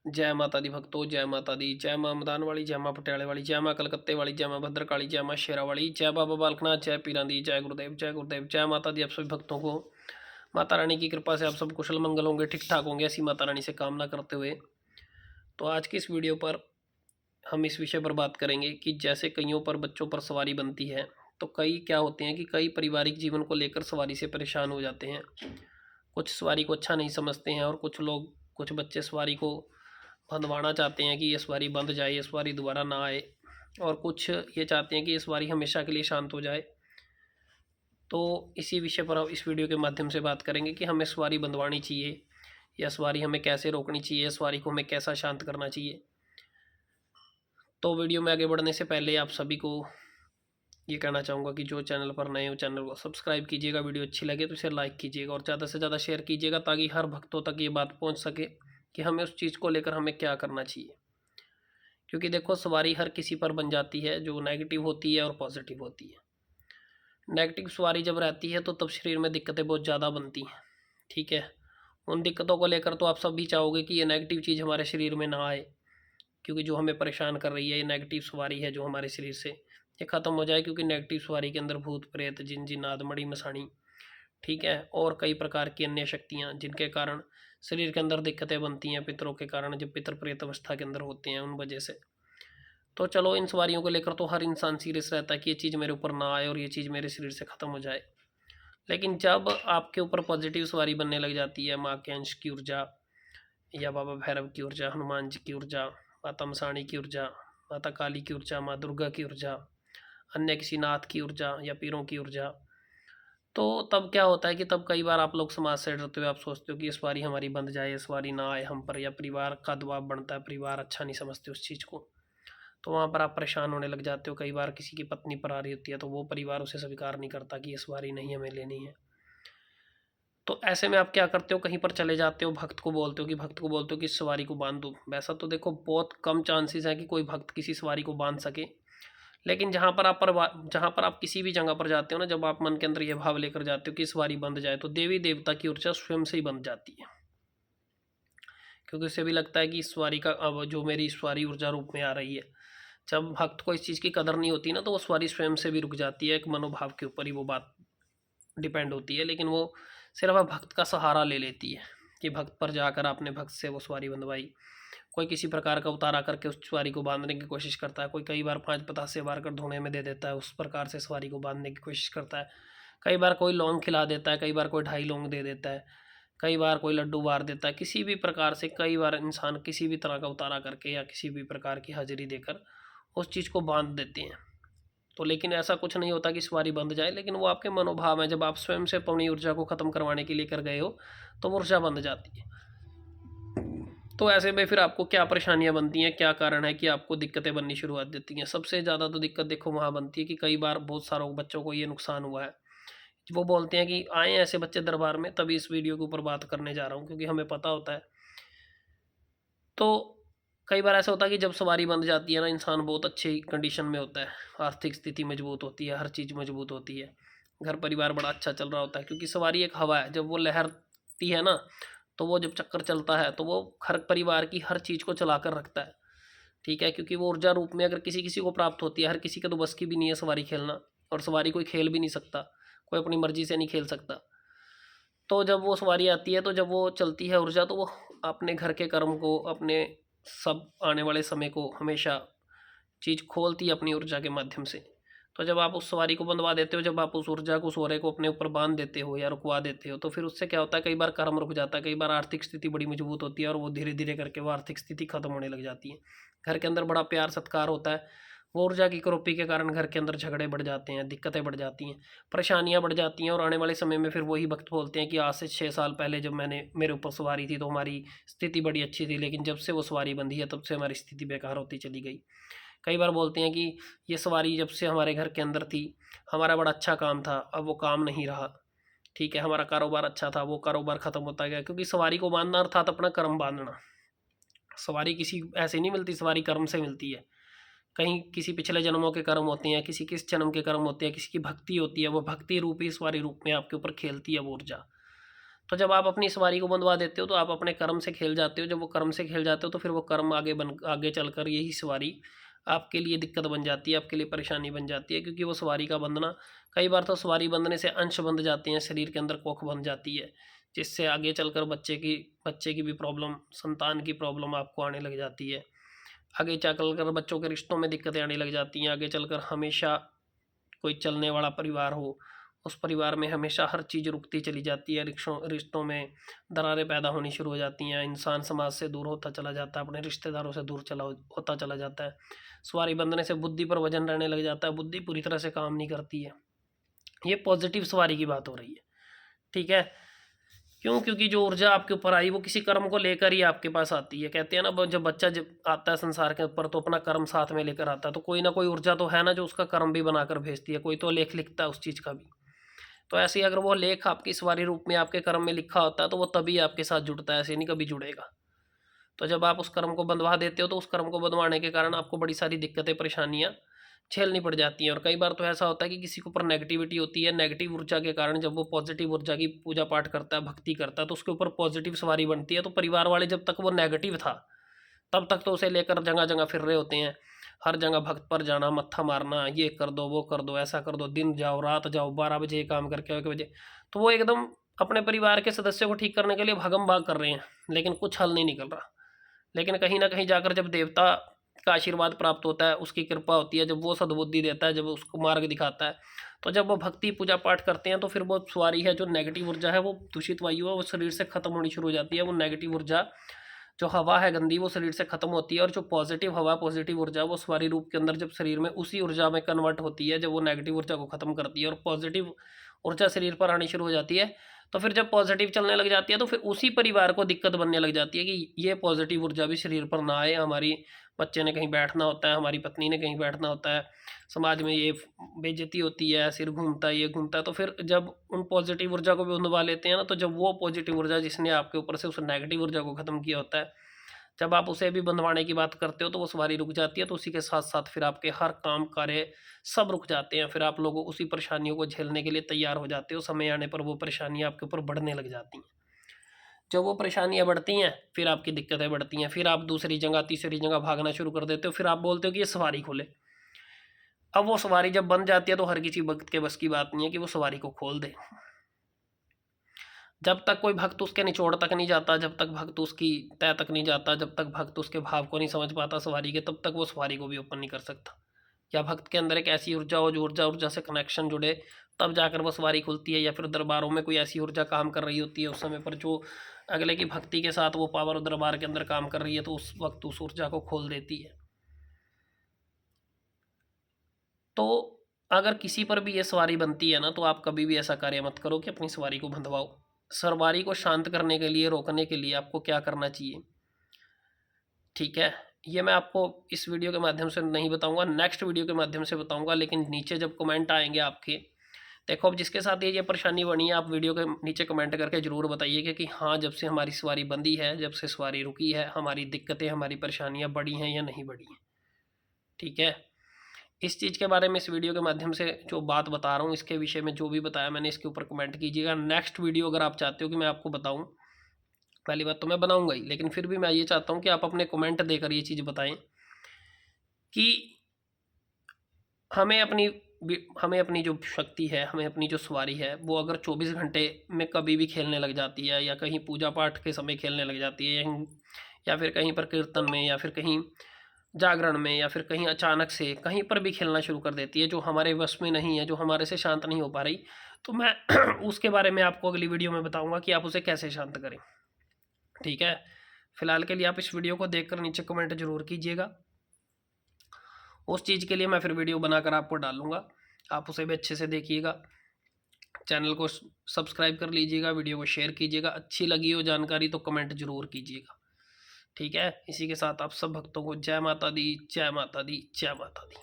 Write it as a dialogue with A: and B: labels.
A: जय माता दी भक्तों, जय माता दी। जय मां मदान वाली, जय मां पटियाले वाली, जय मां कलकत्ते वाली, जय मां भद्रकाली, जय मां शेरा वाली, जय बाबा बालकनाथ, जय पीरां दी, जय गुरुदेव, जय गुरुदेव। जय माता दी। आप सभी भक्तों को माता रानी की कृपा से आप सब कुशल मंगल होंगे, ठीक ठाक होंगे, ऐसी माता रानी से कामना करते हुए तो आज की इस वीडियो पर हम इस विषय पर बात करेंगे कि जैसे कईयों पर बच्चों पर सवारी बनती है, तो कई क्या होते हैं कि कई पारिवारिक जीवन को लेकर सवारी से परेशान हो जाते हैं। कुछ सवारी को अच्छा नहीं समझते हैं और कुछ बच्चे सवारी को बंधवाना चाहते हैं कि ये सवारी बंध जाए, ये सवारी दोबारा ना आए, और कुछ ये चाहते हैं कि ये सवारी हमेशा के लिए शांत हो जाए। तो इसी विषय पर हम इस वीडियो के माध्यम से बात करेंगे कि हमें सवारी बंधवानी चाहिए या सवारी हमें कैसे रोकनी चाहिए, सवारी को हमें कैसा शांत करना चाहिए। तो वीडियो में आगे बढ़ने से पहले आप सभी को ये कहना चाहूँगा कि जो चैनल पर नए हो चैनल को सब्सक्राइब कीजिएगा, वीडियो अच्छी लगे तो इसे लाइक कीजिएगा और ज़्यादा से ज़्यादा शेयर कीजिएगा ताकि हर भक्तों तक ये बात पहुँच सके कि हमें उस चीज़ को लेकर हमें क्या करना चाहिए। क्योंकि देखो, सवारी हर किसी पर बन जाती है, जो नेगेटिव होती है और पॉजिटिव होती है। नेगेटिव सवारी जब रहती है तो तब शरीर में दिक्कतें बहुत ज़्यादा बनती हैं। ठीक है, उन दिक्कतों को लेकर तो आप सभी चाहोगे कि ये नेगेटिव चीज़ हमारे शरीर में ना आए, क्योंकि जो हमें परेशान कर रही है ये नेगेटिव सवारी है जो हमारे शरीर से ये ख़त्म हो जाए। क्योंकि नेगेटिव सवारी के अंदर भूत प्रेत जिन जिन्नात मड़ी मसाणी, ठीक है, और कई प्रकार की अन्य शक्तियाँ जिनके कारण शरीर के अंदर दिक्कतें बनती हैं, पितरों के कारण, जब पितर प्रेत अवस्था के अंदर होते हैं उन वजह से। तो चलो, इन सवारियों को लेकर तो हर इंसान सीरियस रहता है कि ये चीज़ मेरे ऊपर ना आए और ये चीज़ मेरे शरीर से ख़त्म हो जाए। लेकिन जब आपके ऊपर पॉजिटिव सवारी बनने लग जाती है, माँ के अंश की ऊर्जा या बाबा भैरव की ऊर्जा, हनुमान जी की ऊर्जा, माता मसाणी की ऊर्जा, माता काली की ऊर्जा, माँ दुर्गा की ऊर्जा, अन्य किसी नाथ की ऊर्जा या पीरों की ऊर्जा, तो तब क्या होता है कि तब कई बार आप लोग समाज से डरते हुए आप सोचते हो कि इस बारी हमारी बंद जाए, इस बारी ना आए हम पर, या परिवार का दबाव बनता है, परिवार अच्छा नहीं समझते उस चीज़ को, तो वहाँ पर आप परेशान होने लग जाते हो। कई बार किसी की पत्नी पर आ रही होती है तो वो परिवार उसे स्वीकार नहीं करता कि इस बारी नहीं हमें लेनी है। तो ऐसे में आप क्या करते हो, कहीं पर चले जाते हो, भक्त को बोलते हो कि इस सवारी को बांध दो। वैसा तो देखो बहुत कम चांसेस है कि कोई भक्त किसी सवारी को बांध सके। लेकिन जहाँ पर आप किसी भी जगह पर जाते हो ना, जब आप मन के अंदर ये भाव लेकर जाते हो कि सवारी बंध जाए, तो देवी देवता की ऊर्जा स्वयं से ही बंध जाती है। क्योंकि उसे भी लगता है कि इस सवारी का अब जो मेरी सवारी ऊर्जा रूप में आ रही है। जब भक्त को इस चीज़ की कदर नहीं होती ना, तो वो सवारी स्वयं से भी रुक जाती है। एक मनोभाव के ऊपर ही वो बात डिपेंड होती है। लेकिन वो सिर्फ भक्त का सहारा ले लेती है कि भक्त पर जाकर आपने भक्त से वो सवारी बंधवाई। कोई किसी प्रकार का उतारा करके उस सवारी को बांधने की कोशिश करता है, कोई कई बार 5 पतासे मार कर धोने में दे देता है, उस प्रकार से सवारी को बांधने की कोशिश करता है। कई बार कोई लौंग खिला देता है, कई बार कोई 2.5 लौंग दे देता है, कई बार कोई लड्डू बार देता है। किसी भी प्रकार से कई बार इंसान किसी भी तरह का उतारा करके या किसी भी प्रकार की हाजिरी देकर उस चीज़ को बांध देते हैं। तो लेकिन ऐसा कुछ नहीं होता कि सवारी बंद जाए, लेकिन वो आपके मनोभाव है। जब आप स्वयं से अपनी ऊर्जा को ख़त्म करवाने के लिए कर गए हो तो वो ऊर्जा बंद जाती है। तो ऐसे में फिर आपको क्या परेशानियां बनती हैं, क्या कारण है कि आपको दिक्कतें बननी शुरुआत देती हैं। सबसे ज़्यादा तो दिक्कत देखो वहाँ बनती है कि कई बार बहुत सारों बच्चों को ये नुकसान हुआ है। वो बोलते हैं कि आए ऐसे बच्चे दरबार में, तभी इस वीडियो के ऊपर बात करने जा रहा हूँ, क्योंकि हमें पता होता है। तो कई बार ऐसा होता है कि जब सवारी बंद जाती है ना, इंसान बहुत अच्छी कंडीशन में होता है, आर्थिक स्थिति मजबूत होती है, हर चीज़ मजबूत होती है, घर परिवार बड़ा अच्छा चल रहा होता है। क्योंकि सवारी एक हवा है, जब वो लहरती है ना, तो वो जब चक्कर चलता है तो वो घर परिवार की हर चीज़ को चला कर रखता है। ठीक है, क्योंकि वो ऊर्जा रूप में अगर किसी किसी को प्राप्त होती है, हर किसी के तो बस की भी नहीं है सवारी खेलना, और सवारी कोई खेल भी नहीं सकता, कोई अपनी मर्जी से नहीं खेल सकता। तो जब वो सवारी आती है, तो जब वो चलती है ऊर्जा, तो वो अपने घर के कर्म को, अपने सब आने वाले समय को हमेशा चीज़ खोलती है अपनी ऊर्जा के माध्यम से। तो जब आप उस सवारी को बंधवा देते हो, जब आप उस ऊर्जा को, सोरे को अपने ऊपर बांध देते हो या रुकवा देते हो, तो फिर उससे क्या होता है, कई बार कर्म रुक जाता है, कई बार आर्थिक स्थिति बड़ी मजबूत होती है और वो धीरे धीरे करके वो आर्थिक स्थिति खत्म होने लग जाती है। घर के अंदर बड़ा प्यार सत्कार होता है, वो ऊर्जा की करोपी के कारण घर के अंदर झगड़े बढ़ जाते हैं, दिक्कतें बढ़ जाती हैं, परेशानियां बढ़ जाती हैं। और आने वाले समय में फिर वही वक्त बोलते हैं कि आज से 6 साल पहले जब मेरे ऊपर सवारी थी तो हमारी स्थिति बड़ी अच्छी थी, लेकिन जब से वो सवारी बंधी है तब से हमारी स्थिति बेकार होती चली गई। कई बार बोलते हैं कि ये सवारी जब से हमारे घर के अंदर थी, हमारा बड़ा अच्छा काम था, अब वो काम नहीं रहा। ठीक है, हमारा कारोबार अच्छा था, वो कारोबार खत्म होता गया। क्योंकि सवारी को बांधना अर्थात अपना कर्म बांधना। सवारी किसी ऐसे नहीं मिलती, सवारी कर्म से मिलती है। कहीं किसी पिछले जन्मों के कर्म होते हैं, किसी किस जन्म के कर्म होते हैं, किसी की भक्ति होती है, वो भक्ति रूपी सवारी रूप में आपके ऊपर खेलती है वो ऊर्जा। तो जब आप अपनी सवारी को बंधवा देते हो तो आप अपने कर्म से खेल जाते हो। जब वो कर्म से खेल जाते हो तो फिर वो कर्म आगे चलकर यही सवारी आपके लिए दिक्कत बन जाती है, आपके लिए परेशानी बन जाती है। क्योंकि वो सवारी का बंधना, कई बार तो सवारी बंधने से अंश बंध जाते हैं, शरीर के अंदर कोख बन जाती है, जिससे आगे चलकर बच्चे की भी प्रॉब्लम, संतान की प्रॉब्लम आपको आने लग जाती है। आगे चलकर बच्चों के रिश्तों में दिक्कतें आने लग जाती हैं। आगे चलकर हमेशा कोई चलने वाला परिवार हो, उस परिवार में हमेशा हर चीज़ रुकती चली जाती है, रिश्तों में दरारें पैदा होनी शुरू हो जाती हैं। इंसान समाज से दूर होता चला जाता है, अपने रिश्तेदारों से दूर होता चला जाता है। सवारी बंधने से बुद्धि पर वजन रहने लग जाता है, बुद्धि पूरी तरह से काम नहीं करती है। ये पॉजिटिव सवारी की बात हो रही है, ठीक है। क्यों? क्योंकि जो ऊर्जा आपके ऊपर आई वो किसी कर्म को लेकर ही आपके पास आती है। कहते हैं ना, जब बच्चा जब आता है संसार के ऊपर तो अपना कर्म साथ में लेकर आता है। तो कोई ना कोई ऊर्जा तो है ना जो उसका कर्म भी बनाकर भेजती है। कोई तो लेख लिखता है उस चीज़ का भी। तो ऐसे ही अगर वो लेख आपकी सवारी रूप में आपके कर्म में लिखा होता है तो वो तभी आपके साथ जुड़ता है, ऐसे नहीं कभी जुड़ेगा। तो जब आप उस कर्म को बंधवा देते हो तो उस कर्म को बंधवाने के कारण आपको बड़ी सारी दिक्कतें, परेशानियाँ झेलनी पड़ जाती हैं। और कई बार तो ऐसा होता है कि किसी के ऊपर नेगेटिविटी होती है, नेगेटिव ऊर्जा के कारण जब वो पॉजिटिव ऊर्जा की पूजा पाठ करता है, भक्ति करता है, तो उसके ऊपर पॉजिटिव सवारी बनती है। तो परिवार वाले, जब तक वो नेगेटिव था तब तक तो उसे लेकर जगह जगह फिर रहे होते हैं। हर जगह भक्त पर जाना, मत्था मारना, ये कर दो, वो कर दो, ऐसा कर दो, दिन जाओ रात जाओ, 12 बजे ये काम करके 1 बजे। तो वो एकदम अपने परिवार के सदस्यों को ठीक करने के लिए भागम भाग कर रहे हैं, लेकिन कुछ हल नहीं निकल रहा। लेकिन कहीं ना कहीं जाकर जब देवता का आशीर्वाद प्राप्त होता है, उसकी कृपा होती है, जब वो सद्बुद्धि देता है, जब उसको मार्ग दिखाता है, तो जब वो भक्ति पूजा पाठ करते हैं तो फिर वो सवारी है, जो नेगेटिव ऊर्जा है, वो दूषित वायु है, वो शरीर से खत्म होनी शुरू हो जाती है। वो नेगेटिव ऊर्जा, जो हवा है गंदी, वो शरीर से खत्म होती है। और जो पॉजिटिव हवा, पॉजिटिव ऊर्जा, वो सवारी रूप के अंदर जब शरीर में उसी ऊर्जा में कन्वर्ट होती है, जब वो नेगेटिव ऊर्जा को खत्म करती है और पॉजिटिव ऊर्जा शरीर पर आनी शुरू हो जाती है। तो फिर जब पॉजिटिव चलने लग जाती है तो फिर उसी परिवार को दिक्कत बनने लग जाती है कि ये पॉजिटिव ऊर्जा भी शरीर पर ना आए। हमारी बच्चे ने कहीं बैठना होता है, हमारी पत्नी ने कहीं बैठना होता है, समाज में ये बेइज्जती होती है, सिर घूमता है, ये घूमता है। तो फिर जब उन पॉजिटिव ऊर्जा को भी उंधवा लेते हैं ना, तो जब वो पॉजिटिव ऊर्जा जिसने आपके ऊपर से उस नेगेटिव ऊर्जा को खत्म किया होता है, जब आप उसे भी बंधवाने की बात करते हो तो वो सवारी रुक जाती है। तो उसी के साथ साथ फिर आपके हर काम कार्य सब रुक जाते हैं। फिर आप लोग उसी परेशानियों को झेलने के लिए तैयार हो जाते हो। समय आने पर वो परेशानियां आपके ऊपर बढ़ने लग जाती हैं। जब वो परेशानियां बढ़ती हैं फिर आपकी दिक्कतें बढ़ती हैं। फिर आप दूसरी जगह, तीसरी जगह भागना शुरू कर देते हो। फिर आप बोलते हो कि ये सवारी खोले। अब वो सवारी जब बन जाती है तो हर किसी भक्त के बस की बात नहीं है कि वो सवारी को खोल दे। जब तक कोई भक्त उसके निचोड़ तक नहीं जाता, जब तक भक्त उसकी तह तक नहीं जाता, जब तक भक्त उसके भाव को नहीं समझ पाता सवारी के, तब तक वो सवारी को भी ओपन नहीं कर सकता। या भक्त के अंदर एक ऐसी ऊर्जा हो जो ऊर्जा से कनेक्शन जुड़े, तब जाकर वो सवारी खुलती है। या फिर दरबारों में कोई ऐसी ऊर्जा काम कर रही होती है उस समय पर, जो अगले की भक्ति के साथ वो पावर दरबार के अंदर काम कर रही है, तो उस वक्त उस ऊर्जा को खोल देती है। तो अगर किसी पर भी ये सवारी बनती है ना, तो आप कभी भी ऐसा कार्य मत करो कि अपनी सवारी को बंधवाओ। सवारी को शांत करने के लिए, रोकने के लिए आपको क्या करना चाहिए, ठीक है, ये मैं आपको इस वीडियो के माध्यम से नहीं बताऊंगा, नेक्स्ट वीडियो के माध्यम से बताऊंगा। लेकिन नीचे जब कमेंट आएंगे आपके, देखो अब जिसके साथ ये परेशानी बनी है, आप वीडियो के नीचे कमेंट करके ज़रूर बताइए कि हाँ, जब से हमारी सवारी बंदी है, जब से सवारी रुकी है, हमारी दिक्कतें, हमारी परेशानियाँ बढ़ी हैं या नहीं बढ़ी हैं, ठीक है। इस चीज़ के बारे में इस वीडियो के माध्यम से जो बात बता रहा हूँ, इसके विषय में जो भी बताया मैंने, इसके ऊपर कमेंट कीजिएगा। नेक्स्ट वीडियो अगर आप चाहते हो कि मैं आपको बताऊँ, पहली बात तो मैं बनाऊंगा ही, लेकिन फिर भी मैं ये चाहता हूँ कि आप अपने कमेंट देकर ये चीज़ बताएं कि हमें अपनी जो शक्ति है, हमें अपनी जो सवारी है, वो अगर 24 घंटे में कभी भी खेलने लग जाती है, या कहीं पूजा पाठ के समय खेलने लग जाती है, या फिर कहीं पर कीर्तन में, या फिर कहीं जागरण में, या फिर कहीं अचानक से कहीं पर भी खेलना शुरू कर देती है, जो हमारे वश में नहीं है, जो हमारे से शांत नहीं हो पा रही, तो मैं उसके बारे में आपको अगली वीडियो में बताऊंगा कि आप उसे कैसे शांत करें, ठीक है। फिलहाल के लिए आप इस वीडियो को देखकर नीचे कमेंट जरूर कीजिएगा। उस चीज़ के लिए मैं फिर वीडियो बनाकर आपको डालूंगा, आप उसे भी अच्छे से देखिएगा। चैनल को सब्सक्राइब कर लीजिएगा, वीडियो को शेयर कीजिएगा। अच्छी लगी हो जानकारी तो कमेंट जरूर कीजिएगा, ठीक है। इसी के साथ आप सब भक्तों को जय माता दी, जय माता दी, जय माता दी।